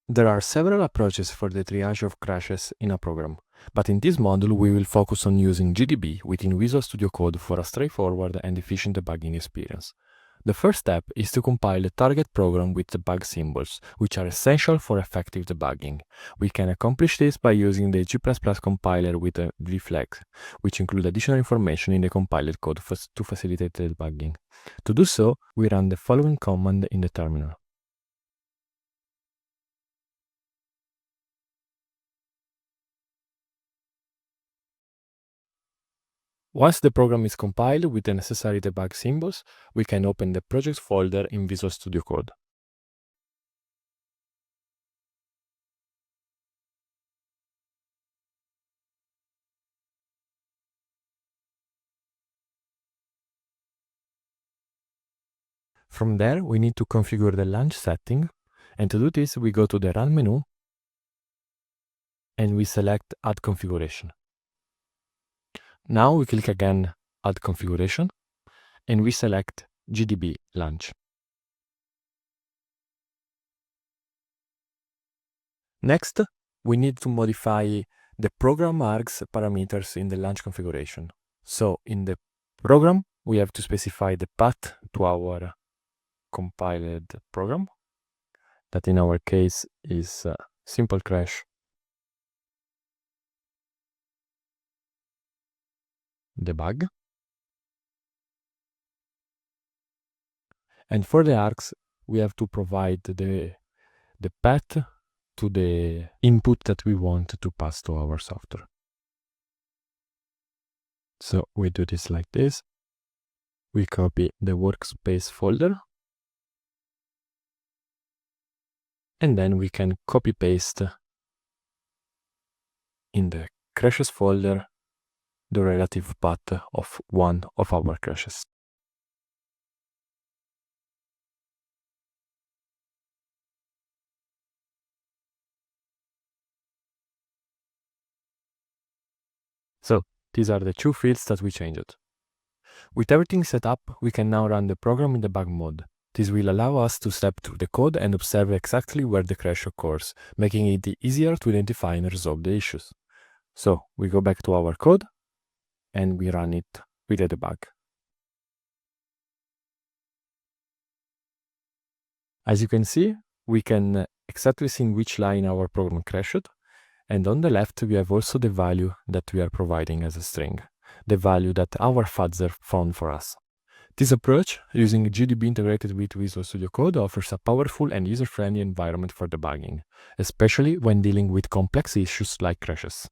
There are several approaches for the triage of crashes in a program, but in this module we will focus on using GDB within Visual Studio Code for a straightforward and efficient debugging experience. The first step is to compile a target program with the bug symbols, which are essential for effective debugging. We can accomplish this by using the G++ compiler with a vflag, which include additional information in the compiled code to facilitate the debugging. To do so, we run the following command in the terminal. Once the program is compiled with the necessary debug symbols, we can open the project folder in Visual Studio Code. From there, we need to configure the launch setting, and to do this, we go to the Run menu, and we select Add Configuration. Now we click again Add Configuration, and we select GDB Launch. Next, we need to modify the program args parameters in the launch configuration. So in the program, we have to specify the path to our compiled program, that in our case is simple crash debug. And for the args, we have to provide the path to the input that we want to pass to our software. So we do this like this. We copy the workspace folder, and then we can copy paste in the crashes folder the relative path of one of our crashes. So these are the two fields that we changed. With everything set up, we can now run the program in debug mode. This will allow us to step through the code and observe exactly where the crash occurs, making it easier to identify and resolve the issues. So we go back to our code and we run it with a debug. As you can see, we can exactly see in which line our program crashed, and on the left we have also the value that we are providing as a string, the value that our fuzzer found for us. This approach, using GDB integrated with Visual Studio Code, offers a powerful and user-friendly environment for debugging, especially when dealing with complex issues like crashes.